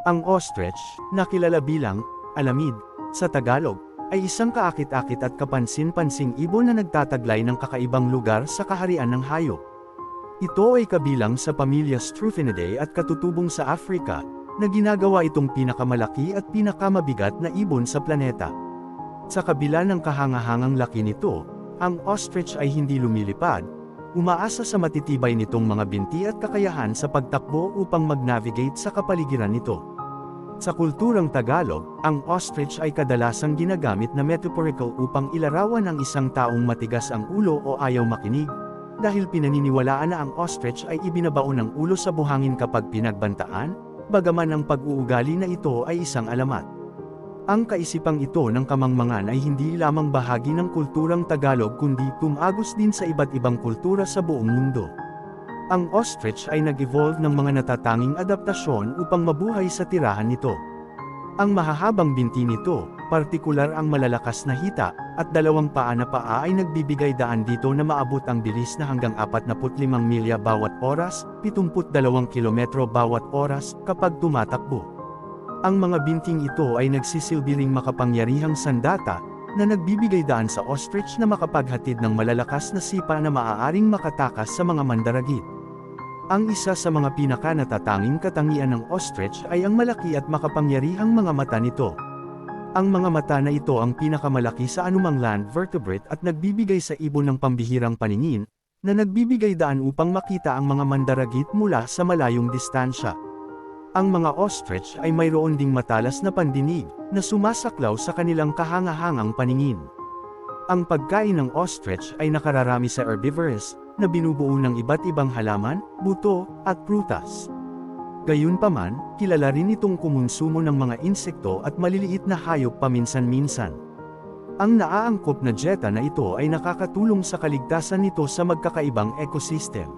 Ang ostrich, na kilala bilang alamid sa Tagalog, ay isang kaakit-akit at kapansin-pansing ibon na nagtataglay ng kakaibang lugar sa kaharian ng hayop. Ito ay kabilang sa pamilya Struthinidae at katutubong sa Africa, na ginagawa itong pinakamalaki at pinakamabigat na ibon sa planeta. Sa kabila ng kahangahangang laki nito, ang ostrich ay hindi lumilipad, umaasa sa matitibay nitong mga binti at kakayahan sa pagtakbo upang mag-navigate sa kapaligiran nito. Sa kulturang Tagalog, ang ostrich ay kadalasang ginagamit na metaphorical upang ilarawan ang isang taong matigas ang ulo o ayaw makinig, dahil pinaniniwalaan na ang ostrich ay ibinabaon ng ulo sa buhangin kapag pinagbantaan, bagaman ang pag-uugali na ito ay isang alamat. Ang kaisipang ito ng kamangmangan ay hindi lamang bahagi ng kulturang Tagalog kundi tumagos din sa iba't ibang kultura sa buong mundo. Ang ostrich ay nag-evolve ng mga natatanging adaptasyon upang mabuhay sa tirahan nito. Ang mahahabang binti nito, partikular ang malalakas na hita, at dalawang paa na paa ay nagbibigay daan dito na maabot ang bilis na hanggang 45 milya bawat oras, 72 kilometro bawat oras, kapag tumatakbo. Ang mga binting ito ay nagsisilbing makapangyarihang sandata, na nagbibigay daan sa ostrich na makapaghatid ng malalakas na sipa na maaaring makatakas sa mga mandaragit. Ang isa sa mga pinakanatatanging katangian ng ostrich ay ang malaki at makapangyarihang mga mata nito. Ang mga mata na ito ang pinakamalaki sa anumang land vertebrate at nagbibigay sa ibon ng pambihirang paningin, na nagbibigay daan upang makita ang mga mandaragit mula sa malayong distansya. Ang mga ostrich ay mayroon ding matalas na pandinig, na sumasaklaw sa kanilang kahangahangang paningin. Ang pagkain ng ostrich ay nakararami sa herbivorous, na binubuo ng iba't ibang halaman, buto, at prutas. Gayunpaman, kilala rin itong kumonsumo ng mga insekto at maliliit na hayop paminsan-minsan. Ang naaangkop na dieta na ito ay nakakatulong sa kaligtasan nito sa magkakaibang ecosystem.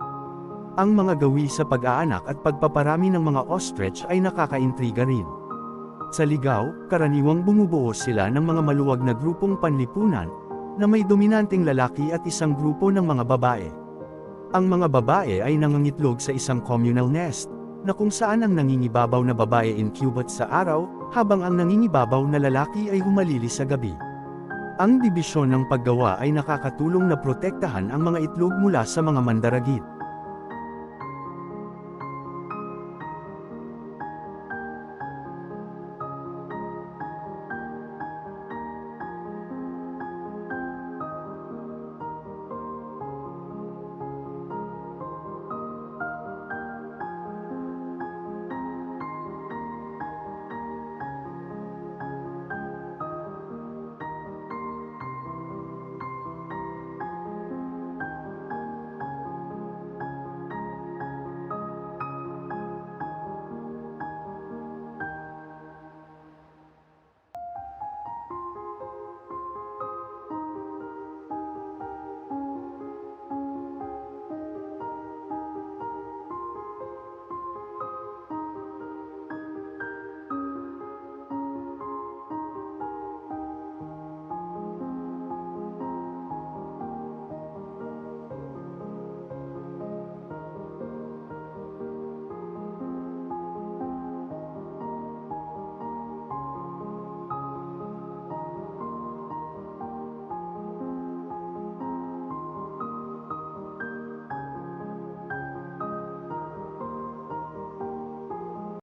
Ang mga gawi sa pag-aanak at pagpaparami ng mga ostrich ay nakakaintriga rin. Sa ligaw, karaniwang bumubuo sila ng mga maluwag na grupong panlipunan, na may dominanteng lalaki at isang grupo ng mga babae. Ang mga babae ay nangangitlog sa isang communal nest, na kung saan ang nangingibabaw na babae incubate sa araw, habang ang nangingibabaw na lalaki ay humalili sa gabi. Ang dibisyon ng paggawa ay nakakatulong na protektahan ang mga itlog mula sa mga mandaragit.